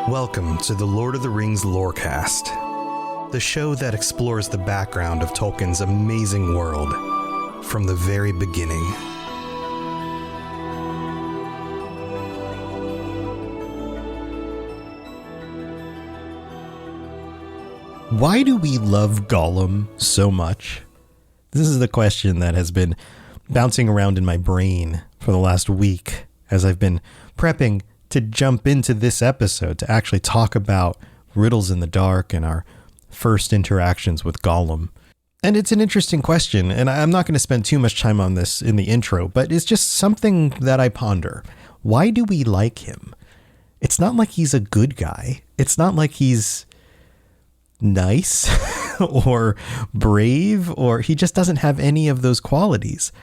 Welcome to the Lord of the Rings Lorecast, the show that explores the background of Tolkien's amazing world from the very beginning. Why do we love Gollum so much? This is the question that has been bouncing around in my brain for the last week as I've been prepping to jump into this episode to actually talk about Riddles in the Dark and our first interactions with Gollum. And it's an interesting question, and I'm not going to spend too much time on this in the intro, but it's just something that I ponder. Why do we like him? It's not like he's a good guy. It's not like he's nice or brave, or he just doesn't have any of those qualities.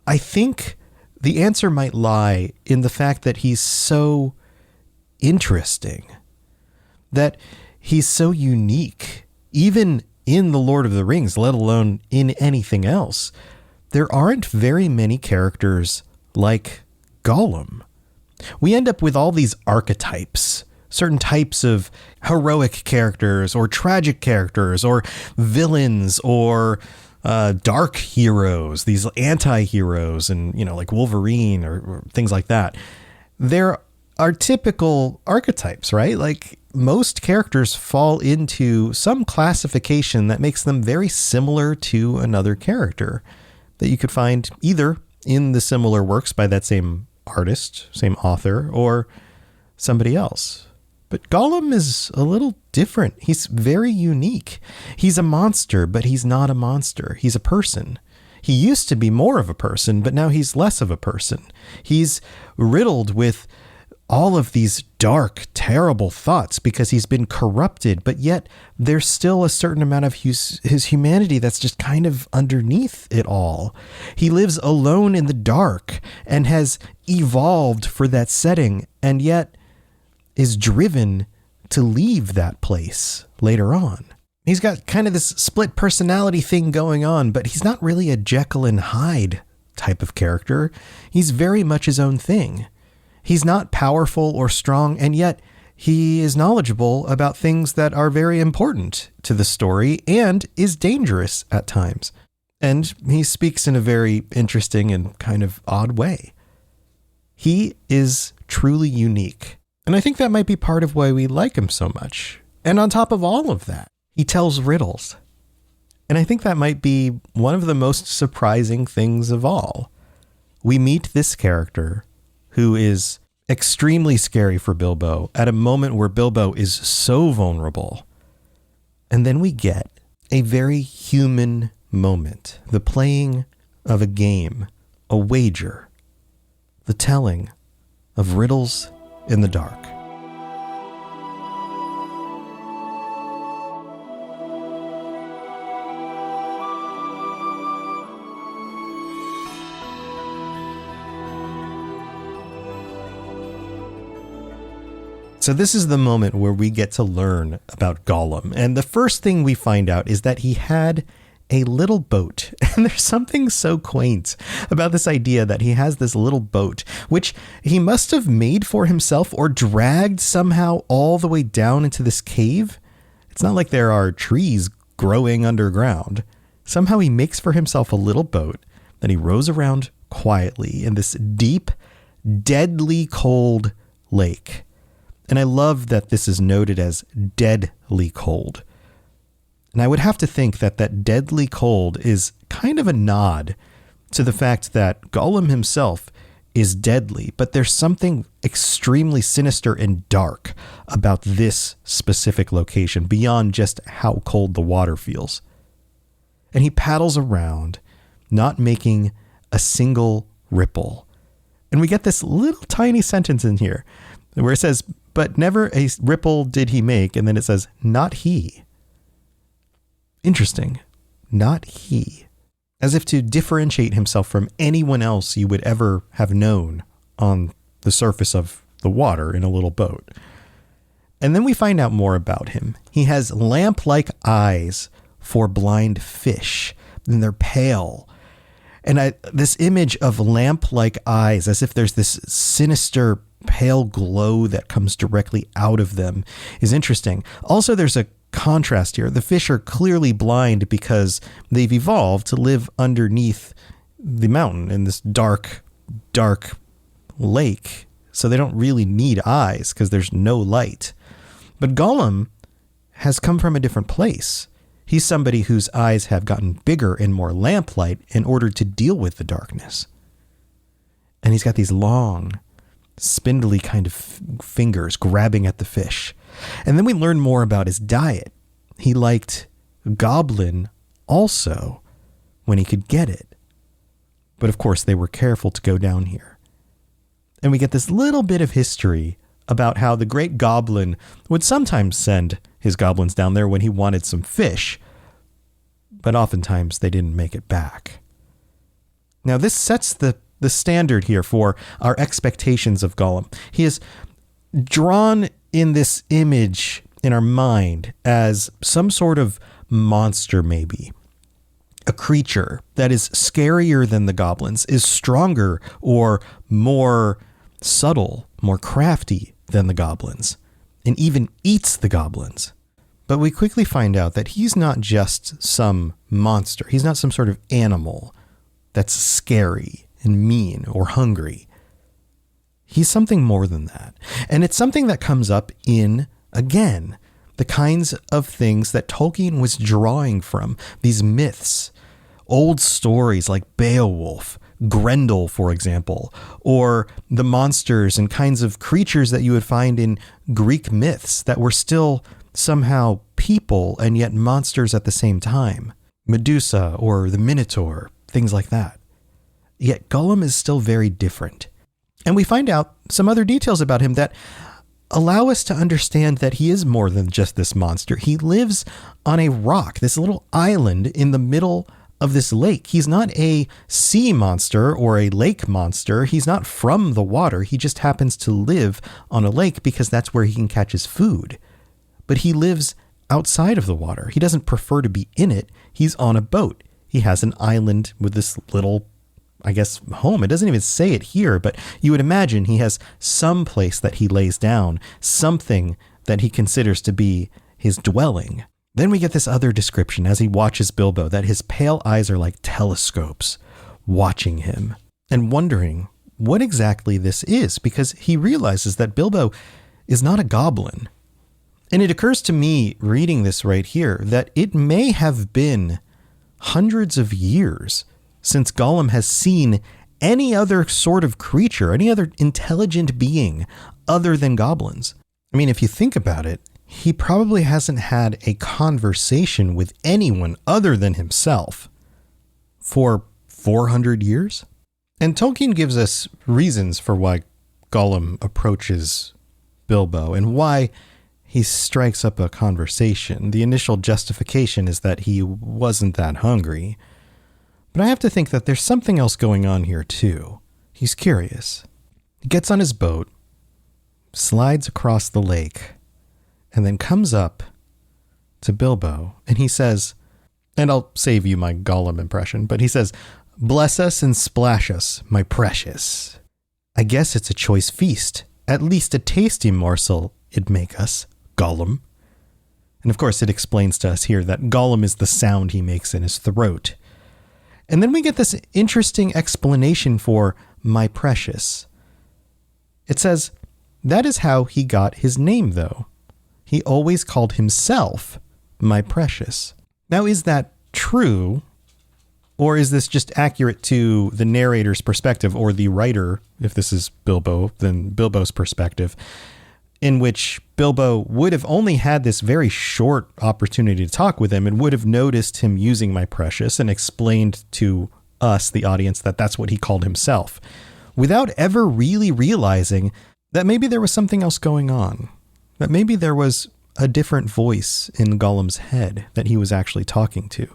I think the answer might lie in the fact that he's so interesting, that he's so unique, even in The Lord of the Rings, let alone in anything else. There aren't very many characters like Gollum. We end up with all these archetypes, certain types of heroic characters or tragic characters or villains or dark heroes, these anti-heroes, and, like Wolverine or things like that. There are typical archetypes, right? Like most characters fall into some classification that makes them very similar to another character that you could find either in the similar works by that same artist, same author, or somebody else. But Gollum is a little different. He's very unique. He's a monster, but he's not a monster. He's a person. He used to be more of a person, but now he's less of a person. He's riddled with all of these dark, terrible thoughts because he's been corrupted, but yet there's still a certain amount of his humanity that's just kind of underneath it all. He lives alone in the dark and has evolved for that setting, and yet is driven to leave that place later on. He's got kind of this split personality thing going on, but he's not really a Jekyll and Hyde type of character. He's very much his own thing. He's not powerful or strong, and yet he is knowledgeable about things that are very important to the story and is dangerous at times. And he speaks in a very interesting and kind of odd way. He is truly unique. And I think that might be part of why we like him so much. And on top of all of that, he tells riddles. And I think that might be one of the most surprising things of all. We meet this character who is extremely scary for Bilbo at a moment where Bilbo is so vulnerable. And then we get a very human moment, the playing of a game, a wager, the telling of riddles in the dark. So this is the moment where we get to learn about Gollum. And the first thing we find out is that he had a little boat. And there's something so quaint about this idea that he has this little boat, which he must have made for himself or dragged somehow all the way down into this cave. It's not like there are trees growing underground. Somehow he makes for himself a little boat that he rows around quietly in this deep, deadly cold lake. And I love that this is noted as deadly cold. And I would have to think that that deadly cold is kind of a nod to the fact that Gollum himself is deadly, but there's something extremely sinister and dark about this specific location beyond just how cold the water feels. And he paddles around, not making a single ripple. And we get this little tiny sentence in here where it says, "But never a ripple did he make," and then it says, "Not he." Interesting. Not he. As if to differentiate himself from anyone else you would ever have known on the surface of the water in a little boat. And then we find out more about him. He has lamp-like eyes for blind fish, and they're pale. And this image of lamp-like eyes, as if there's this sinister pale glow that comes directly out of them is interesting. Also, there's a contrast here. The fish are clearly blind because they've evolved to live underneath the mountain in this dark, dark lake. So they don't really need eyes because there's no light. But Gollum has come from a different place. He's somebody whose eyes have gotten bigger and more lamplight in order to deal with the darkness. And he's got these long, spindly kind of fingers grabbing at the fish. And then we learn more about his diet. He liked goblin also when he could get it. But of course, they were careful to go down here. And we get this little bit of history about how the great goblin would sometimes send his goblins down there when he wanted some fish, but oftentimes they didn't make it back. Now, this sets the standard here for our expectations of Gollum. He is drawn in this image in our mind as some sort of monster, maybe. A creature that is scarier than the goblins, is stronger or more subtle, more crafty than the goblins, and even eats the goblins. But we quickly find out that he's not just some monster. He's not some sort of animal that's scary and mean or hungry. He's something more than that. And it's something that comes up in, again, the kinds of things that Tolkien was drawing from, these myths, old stories like Beowulf, Grendel, for example, or the monsters and kinds of creatures that you would find in Greek myths that were still somehow people and yet monsters at the same time. Medusa or the Minotaur, things like that. Yet Gollum is still very different. And we find out some other details about him that allow us to understand that he is more than just this monster. He lives on a rock, this little island in the middle of this lake. He's not a sea monster or a lake monster. He's not from the water. He just happens to live on a lake because that's where he can catch his food. But he lives outside of the water. He doesn't prefer to be in it. He's on a boat. He has an island with this little, I guess, home. It doesn't even say it here, but you would imagine he has some place that he lays down, something that he considers to be his dwelling. Then we get this other description as he watches Bilbo, that his pale eyes are like telescopes watching him and wondering what exactly this is, because he realizes that Bilbo is not a goblin. And it occurs to me reading this right here that it may have been hundreds of years since Gollum has seen any other sort of creature, any other intelligent being other than goblins. I mean, if you think about it, he probably hasn't had a conversation with anyone other than himself for 400 years. And Tolkien gives us reasons for why Gollum approaches Bilbo and why he strikes up a conversation. The initial justification is that he wasn't that hungry. But I have to think that there's something else going on here too. He's curious. He gets on his boat, slides across the lake, and then comes up to Bilbo, and he says, and I'll save you my Gollum impression, but he says, "Bless us and splash us, my precious. I guess it's a choice feast. At least a tasty morsel it'd make us, Gollum." And of course, it explains to us here that Gollum is the sound he makes in his throat. And then we get this interesting explanation for my precious. It says, that is how he got his name, though. He always called himself my precious. Now, is that true? Or is this just accurate to the narrator's perspective, or the writer, if this is Bilbo, then Bilbo's perspective, in which Bilbo would have only had this very short opportunity to talk with him and would have noticed him using my precious and explained to us, the audience, that that's what he called himself, without ever really realizing that maybe there was something else going on, that maybe there was a different voice in Gollum's head that he was actually talking to.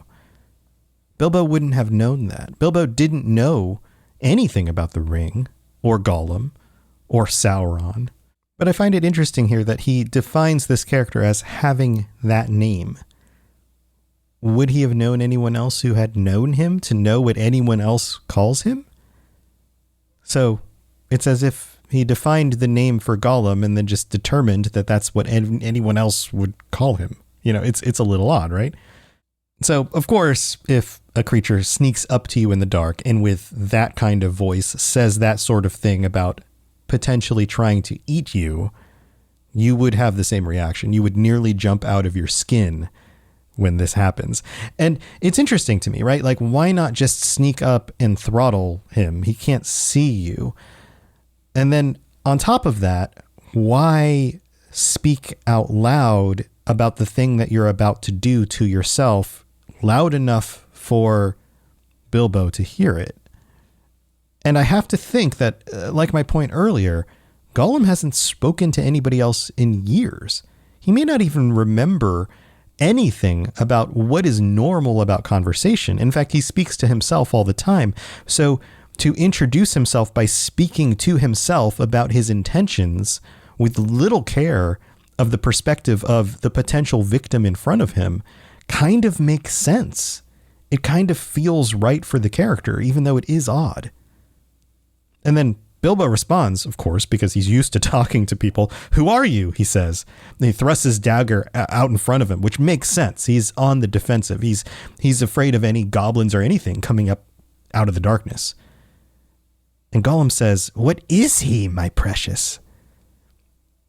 Bilbo wouldn't have known that. Bilbo didn't know anything about the ring, or Gollum, or Sauron. But I find it interesting here that he defines this character as having that name. Would he have known anyone else who had known him to know what anyone else calls him? So it's as if he defined the name for Gollum and then just determined that that's what anyone else would call him. It's a little odd, right? So, of course, if a creature sneaks up to you in the dark and with that kind of voice says that sort of thing about potentially trying to eat you, you would have the same reaction. You would nearly jump out of your skin when this happens. And it's interesting to me, right? Like, why not just sneak up and throttle him? He can't see you. And then on top of that, why speak out loud about the thing that you're about to do to yourself loud enough for Bilbo to hear it? And I have to think that, like my point earlier, Gollum hasn't spoken to anybody else in years. He may not even remember anything about what is normal about conversation. In fact, he speaks to himself all the time. So to introduce himself by speaking to himself about his intentions with little care of the perspective of the potential victim in front of him kind of makes sense. It kind of feels right for the character, even though it is odd. And then Bilbo responds, of course, because he's used to talking to people. "Who are you?" he says. And he thrusts his dagger out in front of him, which makes sense. He's on the defensive. He's afraid of any goblins or anything coming up out of the darkness. And Gollum says, "What is he, my precious?"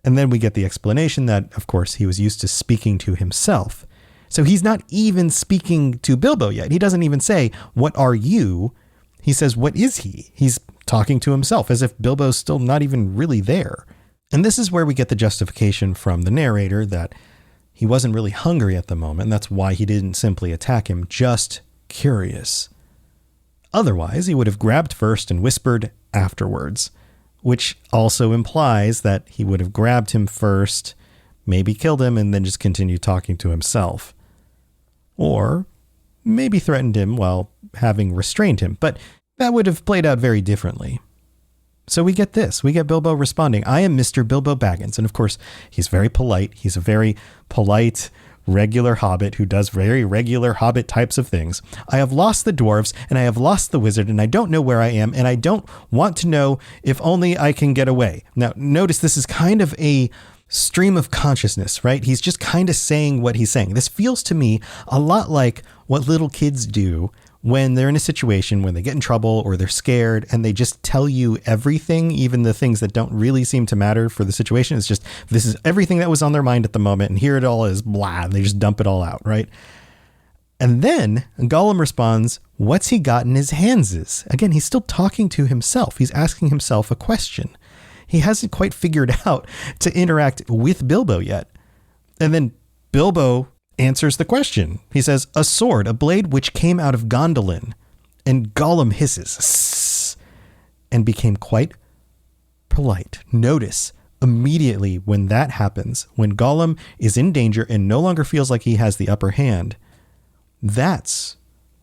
And then we get the explanation that, of course, he was used to speaking to himself. So he's not even speaking to Bilbo yet. He doesn't even say, "What are you?" He says, "What is he?" He's talking to himself as if Bilbo's still not even really there. And this is where we get the justification from the narrator that he wasn't really hungry at the moment. That's why he didn't simply attack him, just curious. Otherwise, he would have grabbed first and whispered afterwards, which also implies that he would have grabbed him first, maybe killed him, and then just continued talking to himself. Or maybe threatened him while having restrained him, but that would have played out very differently. So we get this. We get Bilbo responding, "I am Mr. Bilbo Baggins." And of course, he's very polite. He's a very polite, regular hobbit who does very regular hobbit types of things. "I have lost the dwarves and I have lost the wizard and I don't know where I am and I don't want to know, if only I can get away." Now, notice this is kind of a stream of consciousness, right? He's just kind of saying what he's saying. This feels to me a lot like what little kids do when they're in a situation when they get in trouble or they're scared and they just tell you everything, even the things that don't really seem to matter for the situation. It's just, this is everything that was on their mind at the moment, and here it all is, blah, and they just dump it all out, right? And then Gollum responds, "What's he got in his handses?" Again, he's still talking to himself. He's asking himself a question. He hasn't quite figured out to interact with Bilbo yet. And then Bilbo answers the question. He says, "A sword, a blade which came out of Gondolin." And Gollum hisses, "Sss," and became quite polite. Notice immediately when that happens, when Gollum is in danger and no longer feels like he has the upper hand, that's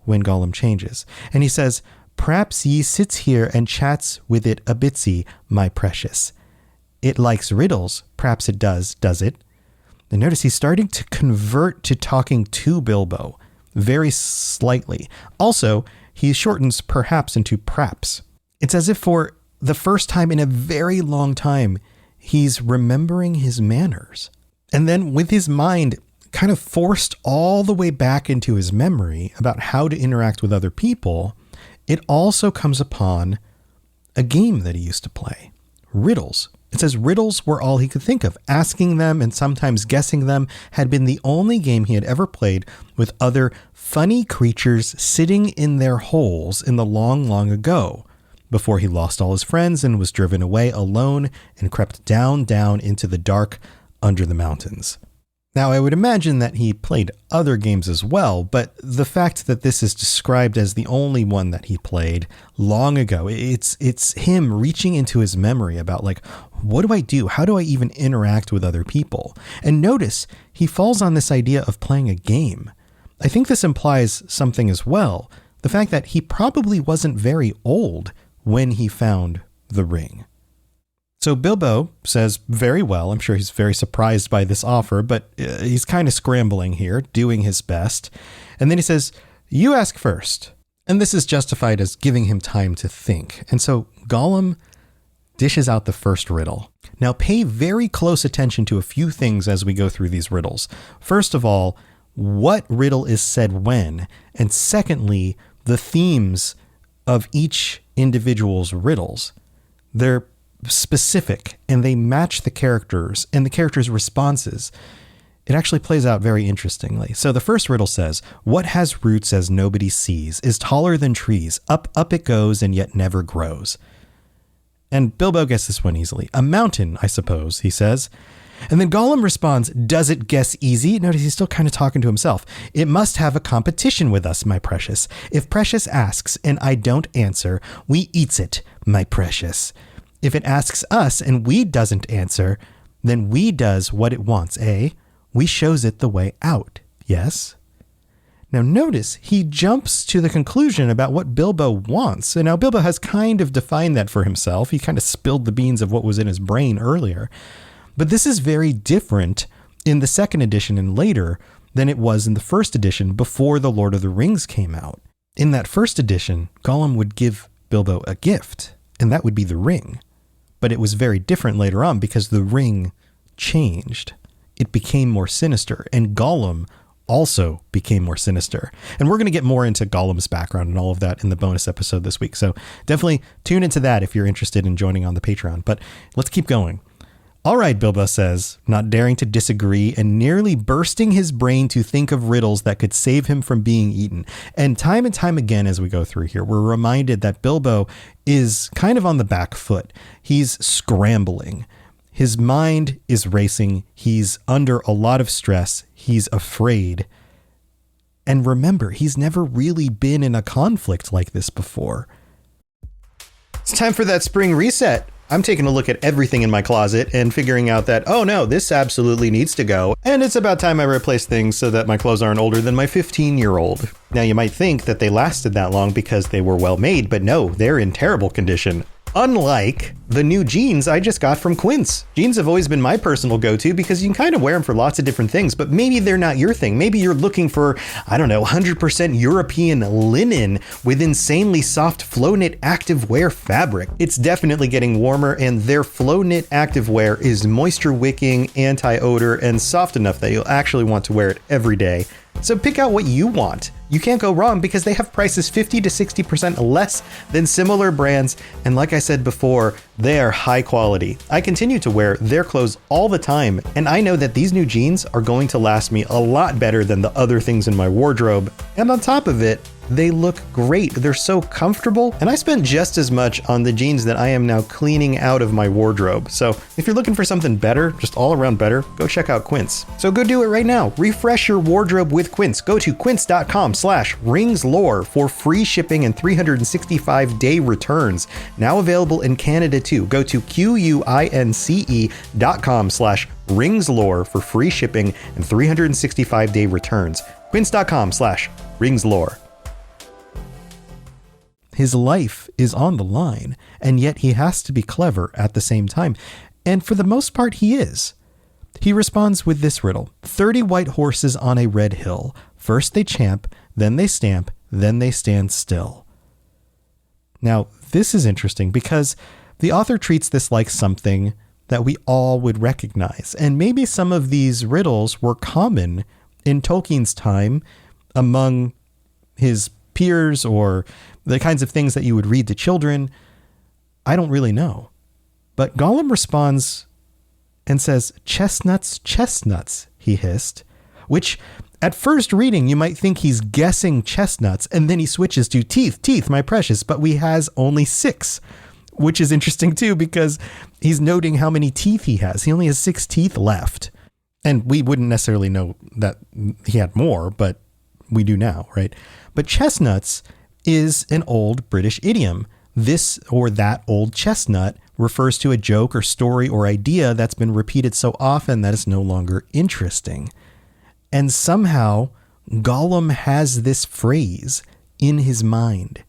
when Gollum changes. And he says, "P'raps ye sits here and chats with it a bitsy, my precious. It likes riddles, p'raps it does it?" And notice he's starting to convert to talking to Bilbo very slightly. Also, he shortens perhaps into praps. It's as if for the first time in a very long time, he's remembering his manners. And then with his mind kind of forced all the way back into his memory about how to interact with other people, it also comes upon a game that he used to play, riddles. It says riddles were all he could think of. Asking them and sometimes guessing them had been the only game he had ever played with other funny creatures sitting in their holes in the long, long ago, before he lost all his friends and was driven away alone and crept down into the dark under the mountains. Now, I would imagine that he played other games as well, but the fact that this is described as the only one that he played long ago, it's him reaching into his memory about like, what do I do? How do I even interact with other people? And notice he falls on this idea of playing a game. I think this implies something as well. The fact that he probably wasn't very old when he found the ring. So Bilbo says, "Very well." I'm sure he's very surprised by this offer, but he's kind of scrambling here, doing his best. And then he says, "You ask first." And this is justified as giving him time to think. And so Gollum dishes out the first riddle. Now pay very close attention to a few things as we go through these riddles. First of all, what riddle is said when, and secondly, the themes of each individual's riddles. They're specific and they match the characters and the characters' responses. It actually plays out very interestingly. So the first riddle says, what has roots as nobody sees, is taller than trees, up it goes and yet never grows. And Bilbo gets this one easily. A mountain, I suppose, he says. And then Gollum responds, does it guess easy? Notice he's still kind of talking to himself. It must have a competition with us, my precious. If Precious asks and I don't answer, we eats it, my precious. If it asks us and we doesn't answer, then we does what it wants, eh? We shows it the way out, yes? Now notice he jumps to the conclusion about what Bilbo wants. And now Bilbo has kind of defined that for himself. He kind of spilled the beans of what was in his brain earlier. But this is very different in the second edition and later than it was in the first edition before The Lord of the Rings came out. In that first edition, Gollum would give Bilbo a gift, and that would be the ring. But it was very different later on because the ring changed. It became more sinister, and Gollum also became more sinister. And we're going to get more into Gollum's background and all of that in the bonus episode this week. So definitely tune into that if you're interested in joining on the Patreon. But let's keep going. All right, Bilbo says, not daring to disagree and nearly bursting his brain to think of riddles that could save him from being eaten. And time again as we go through here, we're reminded that Bilbo is kind of on the back foot. He's scrambling. His mind is racing. He's under a lot of stress. He's afraid. And remember, he's never really been in a conflict like this before. It's time for that spring reset. I'm taking a look at everything in my closet and figuring out that, oh no, this absolutely needs to go. And it's about time I replace things so that my clothes aren't older than my 15-year-old. Now you might think that they lasted that long because they were well made, but no, they're in terrible condition. Unlike the new jeans I just got from Quince. Jeans have always been my personal go-to because you can kind of wear them for lots of different things, but maybe they're not your thing. Maybe you're looking for, 100% European linen with insanely soft flow knit activewear fabric. It's definitely getting warmer, and their flow knit activewear is moisture wicking, anti-odor, and soft enough that you'll actually want to wear it every day. So pick out what you want. You can't go wrong because they have prices 50 to 60% less than similar brands. And like I said before, they are high quality. I continue to wear their clothes all the time, and I know that these new jeans are going to last me a lot better than the other things in my wardrobe. And on top of it, they look great. They're so comfortable. And I spent just as much on the jeans that I am now cleaning out of my wardrobe. So if you're looking for something better, just all around better, go check out Quince. So go do it right now. Refresh your wardrobe with Quince. Go to quince.com/ringslore for free shipping and 365-day returns. Now available in Canada too. Go to quince.com/ringslore for free shipping and 365-day returns. Quince.com/ringslore. His life is on the line, and yet he has to be clever at the same time. And for the most part, he is. He responds with this riddle. 30 white horses on a red hill. First they champ, then they stamp, then they stand still. Now, this is interesting because the author treats this like something that we all would recognize. And maybe some of these riddles were common in Tolkien's time among his peers or the kinds of things that you would read to children. I don't really know. But Gollum responds and says, chestnuts, chestnuts, he hissed, which at first reading, you might think he's guessing chestnuts, and then he switches to teeth, teeth, my precious, but he has only 6, which is interesting too, because he's noting how many teeth he has. He only has 6 teeth left. And we wouldn't necessarily know that he had more, but we do now, right? But chestnuts is an old British idiom. This or that old chestnut refers to a joke or story or idea that's been repeated so often that it's no longer interesting. And somehow Gollum has this phrase in his mind.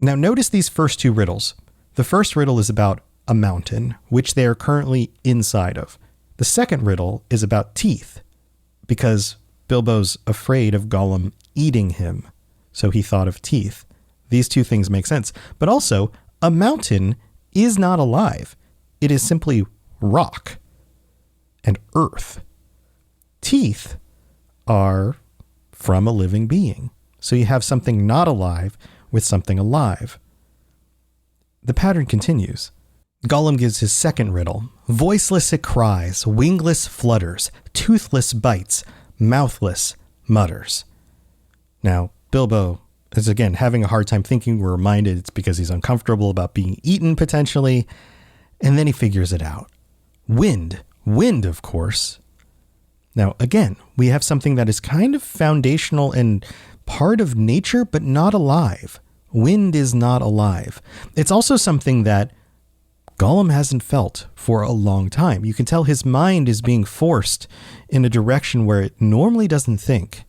Now notice these first 2 riddles. The first riddle is about a mountain, which they are currently inside of. The second riddle is about teeth, because Bilbo's afraid of Gollum eating him, so he thought of teeth. These 2 things make sense. But also, a mountain is not alive. it is simply rock and earth. Teeth are from a living being. So you have something not alive with something alive. The pattern continues. Gollum gives his second riddle. Voiceless it cries, wingless flutters, toothless bites, mouthless mutters. Now, Bilbo is again having a hard time thinking. We're reminded it's because he's uncomfortable about being eaten potentially. And then he figures it out. Wind, of course. Now, again, we have something that is kind of foundational and part of nature, but not alive. Wind is not alive. It's also something that Gollum hasn't felt for a long time. You can tell his mind is being forced in a direction where it normally doesn't think.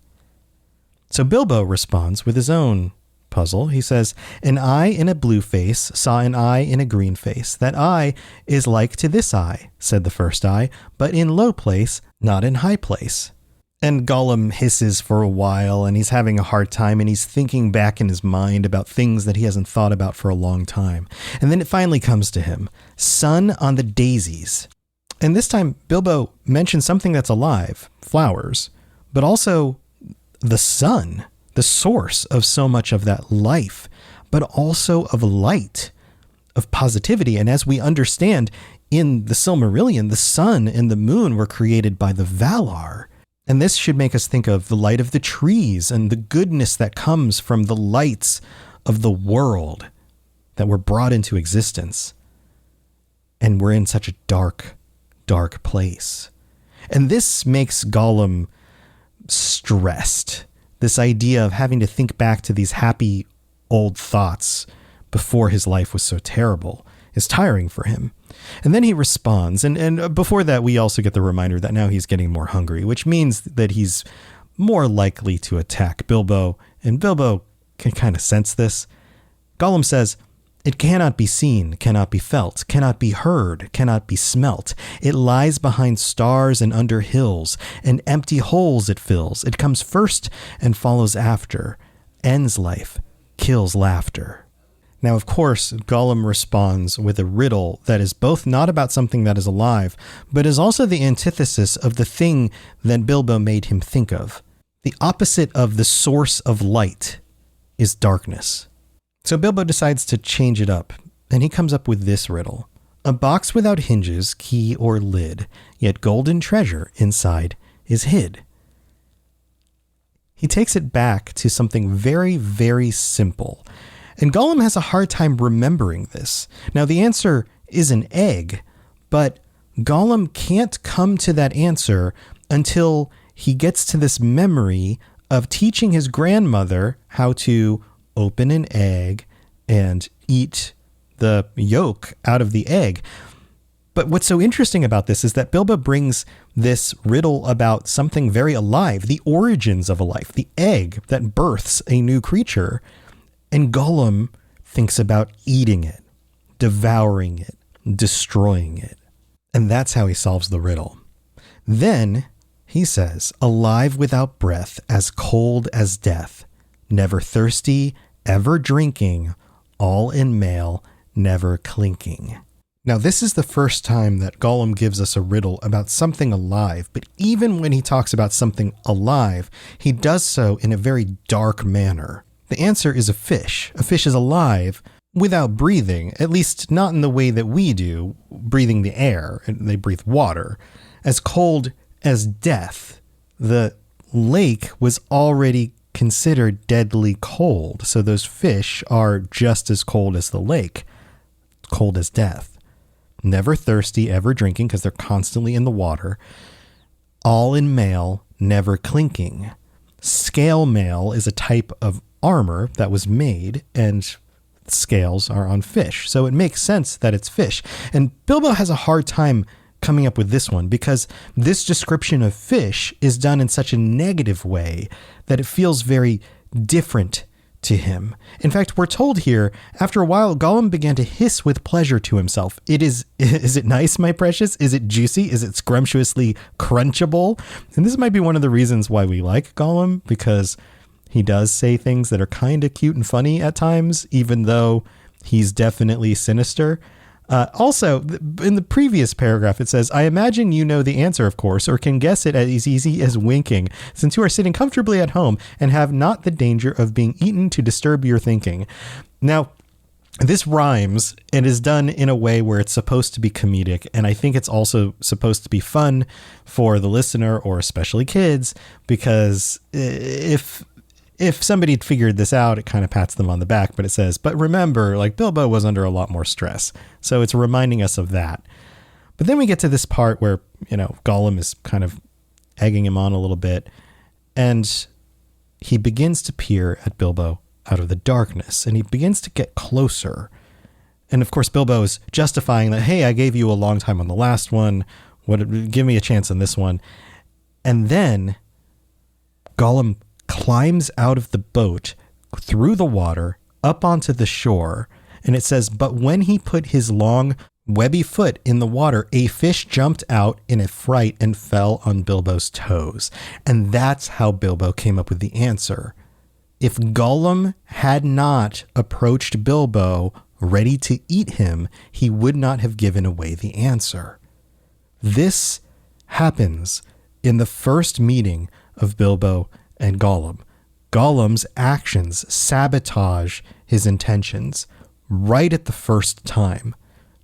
So Bilbo responds with his own puzzle. He says, an eye in a blue face saw an eye in a green face. That eye is like to this eye, said the first eye, but in low place, not in high place. And Gollum hisses for a while, and he's having a hard time, and he's thinking back in his mind about things that he hasn't thought about for a long time. And then it finally comes to him. Sun on the daisies. And this time, Bilbo mentions something that's alive, flowers, but also the sun, the source of so much of that life, but also of light, of positivity. And as we understand, in the Silmarillion, the sun and the moon were created by the Valar. And this should make us think of the light of the trees and the goodness that comes from the lights of the world that were brought into existence. And we're in such a dark, dark place. And this makes Gollum stressed. This idea of having to think back to these happy old thoughts before his life was so terrible is tiring for him. And then he responds. And before that, we also get the reminder that now he's getting more hungry, which means that he's more likely to attack Bilbo. And Bilbo can kind of sense this. Gollum says, it cannot be seen, cannot be felt, cannot be heard, cannot be smelt. It lies behind stars and under hills, and empty holes it fills. It comes first and follows after, ends life, kills laughter. Now, of course, Gollum responds with a riddle that is both not about something that is alive, but is also the antithesis of the thing that Bilbo made him think of. The opposite of the source of light is darkness. So Bilbo decides to change it up, and he comes up with this riddle. A box without hinges, key, or lid, yet golden treasure inside is hid. He takes it back to something very, very simple. And Gollum has a hard time remembering this. Now, the answer is an egg, but Gollum can't come to that answer until he gets to this memory of teaching his grandmother how to open an egg and eat the yolk out of the egg. But what's so interesting about this is that Bilbo brings this riddle about something very alive, the origins of a life, the egg that births a new creature. And Gollum thinks about eating it, devouring it, destroying it. And that's how he solves the riddle. Then he says, alive without breath, as cold as death, never thirsty, ever drinking, all in mail, never clinking. Now, this is the first time that Gollum gives us a riddle about something alive, but even when he talks about something alive, he does so in a very dark manner. The answer is a fish. A fish is alive without breathing, at least not in the way that we do, breathing the air. They breathe water. As cold as death. The lake was already considered deadly cold, so those fish are just as cold as the lake. Cold as death. Never thirsty, ever drinking, because they're constantly in the water. All in mail, never clinking. Scale mail is a type of armor that was made, and scales are on fish. So it makes sense that it's fish. And Bilbo has a hard time coming up with this one because this description of fish is done in such a negative way that it feels very different to him. In fact, we're told here, after a while, Gollum began to hiss with pleasure to himself. Is it nice, my precious? Is it juicy? Is it scrumptiously crunchable? And this might be one of the reasons why we like Gollum, because he does say things that are kind of cute and funny at times, even though he's definitely sinister. Also, in the previous paragraph, it says, I imagine you know the answer, of course, or can guess it as easy as winking, since you are sitting comfortably at home and have not the danger of being eaten to disturb your thinking. Now, this rhymes and is done in a way where it's supposed to be comedic. And I think it's also supposed to be fun for the listener, or especially kids, because if somebody had figured this out, it kind of pats them on the back, but it says, but remember, like, Bilbo was under a lot more stress. So it's reminding us of that. But then we get to this part where, Gollum is kind of egging him on a little bit, and he begins to peer at Bilbo out of the darkness, and he begins to get closer. And of course, Bilbo is justifying that, hey, I gave you a long time on the last one. Give me a chance on this one. And then Gollum climbs out of the boat, through the water, up onto the shore. And it says, but when he put his long, webby foot in the water, a fish jumped out in a fright and fell on Bilbo's toes. And that's how Bilbo came up with the answer. If Gollum had not approached Bilbo ready to eat him, he would not have given away the answer. This happens in the first meeting of Bilbo and Gollum. Gollum's actions sabotage his intentions right at the first time.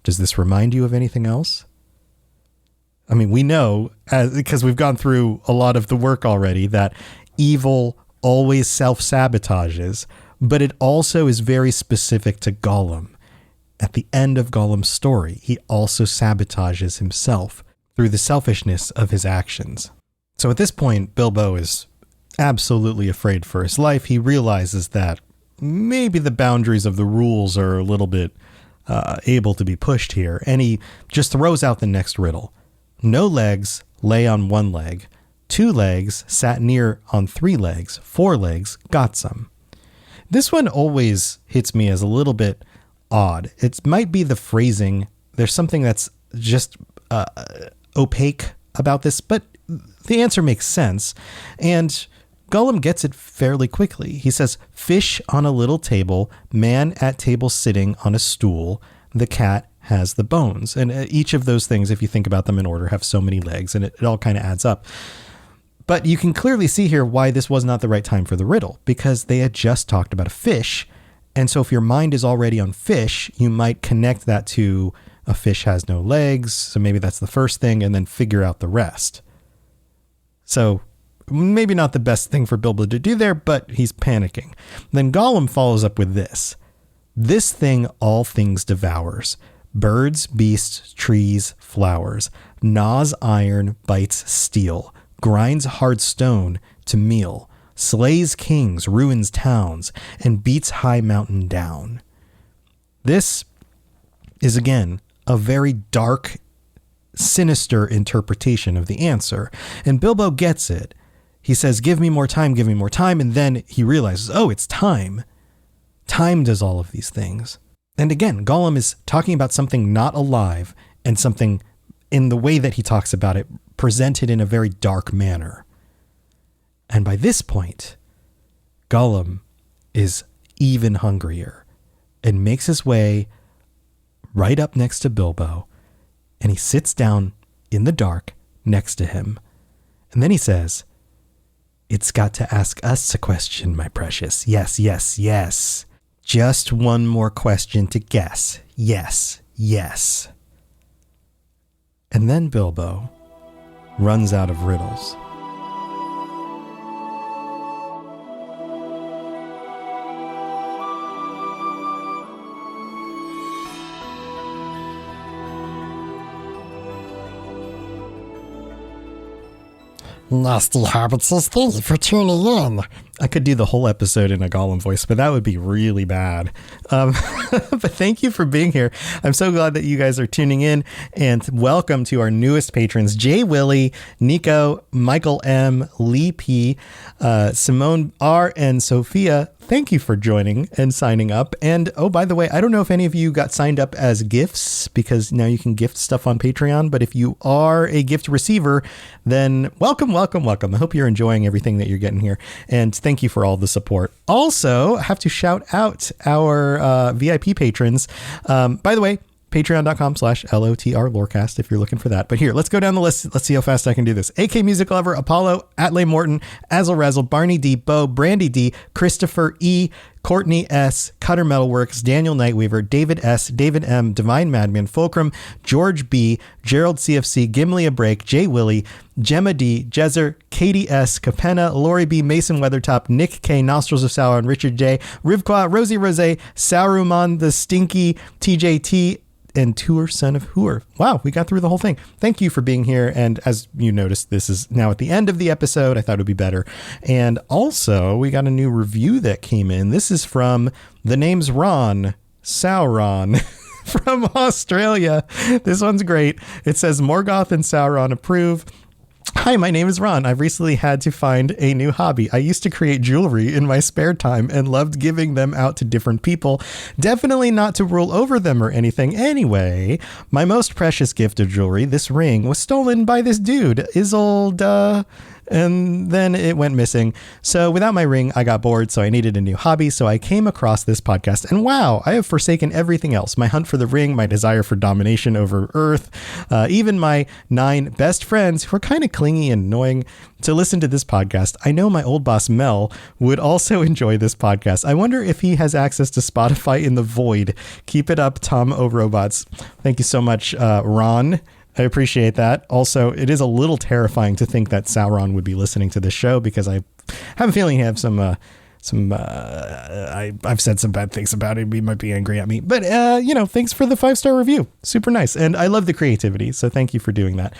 Does this remind you of anything else? I mean, we know, because we've gone through a lot of the work already, that evil always self-sabotages, but it also is very specific to Gollum. At the end of Gollum's story, he also sabotages himself through the selfishness of his actions. So at this point, Bilbo is absolutely afraid for his life. He realizes that maybe the boundaries of the rules are a little bit able to be pushed here, and he just throws out the next riddle. No legs lay on one leg. 2 legs sat near on 3 legs. 4 legs got some. This one always hits me as a little bit odd. It might be the phrasing. There's something that's just opaque about this, but the answer makes sense. And Gollum gets it fairly quickly. He says, fish on a little table, man at table sitting on a stool, the cat has the bones. And each of those things, if you think about them in order, have so many legs, and it all kind of adds up. But you can clearly see here why this was not the right time for the riddle, because they had just talked about a fish. And so if your mind is already on fish, you might connect that to a fish has no legs. So maybe that's the first thing, and then figure out the rest. So maybe not the best thing for Bilbo to do there, but he's panicking. Then Gollum follows up with this. This thing all things devours. Birds, beasts, trees, flowers. Gnaws iron, bites steel. Grinds hard stone to meal. Slays kings, ruins towns, and beats high mountain down. This is, again, a very dark, sinister interpretation of the answer. And Bilbo gets it. He says, give me more time, give me more time. And then he realizes, oh, it's time. Time does all of these things. And again, Gollum is talking about something not alive, and something in the way that he talks about it, presented in a very dark manner. And by this point, Gollum is even hungrier and makes his way right up next to Bilbo, and he sits down in the dark next to him. And then he says, it's got to ask us a question, my precious. Yes, yes, yes. Just one more question to guess. Yes, yes. And then Bilbo runs out of riddles. Nasty Hobbit says thank you for tuning in. I could do the whole episode in a Gollum voice, but that would be really bad. But thank you for being here. I'm so glad that you guys are tuning in, and welcome to our newest patrons, Jay Willie, Nico, Michael M, Lee P, Simone R, and Sophia. Thank you for joining and signing up. And oh, by the way, I don't know if any of you got signed up as gifts, because now you can gift stuff on Patreon. But if you are a gift receiver, then welcome, welcome, welcome. I hope you're enjoying everything that you're getting here. And thank you for all the support. Also, I have to shout out our VIP patrons. By the way, Patreon.com/LOTR Lorecast if you're looking for that. But here, let's go down the list. Let's see how fast I can do this. AK Music Lover, Apollo, Atley Morton, Azel Razzle, Barney D, Bo, Brandy D, Christopher E, Courtney S, Cutter Metalworks, Daniel Nightweaver, David S, David M, Divine Madman, Fulcrum, George B, Gerald CFC, Gimli A Break, Jay Willie, Gemma D, Jezer, Katie S, Capenna, Lori B, Mason Weathertop, Nick K, Nostrils of Sauron, Richard J, Rivqua, Rosie Rose, Saruman the Stinky, TJT, and Tour Son of Hoor. Wow, we got through the whole thing. Thank you for being here. And as you noticed, this is now at the end of the episode. I thought it would be better. And also, we got a new review that came in. This is from the name's Ron, Sauron. From Australia. This one's great. It says, Morgoth and Sauron approve. Hi, my name is Ron. I've recently had to find a new hobby. I used to create jewelry in my spare time and loved giving them out to different people. Definitely not to rule over them or anything. Anyway, my most precious gift of jewelry, this ring, was stolen by this dude, Isolde. And then it went missing. So without my ring, I got bored, so I needed a new hobby. So I came across this podcast, and wow, I have forsaken everything else. My hunt for the ring, my desire for domination over Earth, even my 9 best friends who are kind of clingy and annoying to listen to this podcast. I know my old boss, Mel, would also enjoy this podcast. I wonder if he has access to Spotify in the void. Keep it up, Tom O'Robots. Thank you so much, Ron. I appreciate that. Also, it is a little terrifying to think that Sauron would be listening to this show because I have a feeling he have I've said some bad things about him. He might be angry at me, but thanks for the 5-star review. Super nice. And I love the creativity. So thank you for doing that.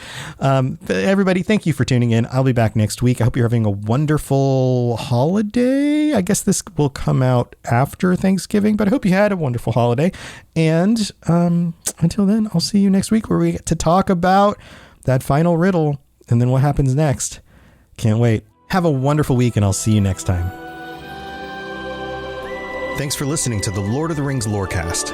Everybody, thank you for tuning in. I'll be back next week. I hope you're having a wonderful holiday. I guess this will come out after Thanksgiving, but I hope you had a wonderful holiday. And until then, I'll see you next week where we get to talk about that final riddle and then what happens next. Can't wait. Have a wonderful week, and I'll see you next time. Thanks for listening to the Lord of the Rings Lorecast.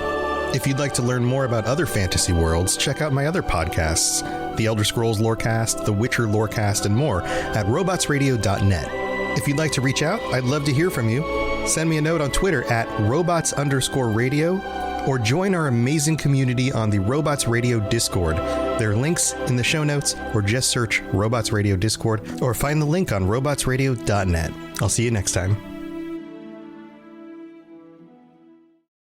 If you'd like to learn more about other fantasy worlds, check out my other podcasts, The Elder Scrolls Lorecast, The Witcher Lorecast, and more at robotsradio.net. If you'd like to reach out, I'd love to hear from you. Send me a note on Twitter at robots_radio, or join our amazing community on the Robots Radio Discord. There are links in the show notes, or just search Robots Radio Discord, or find the link on robotsradio.net. I'll see you next time.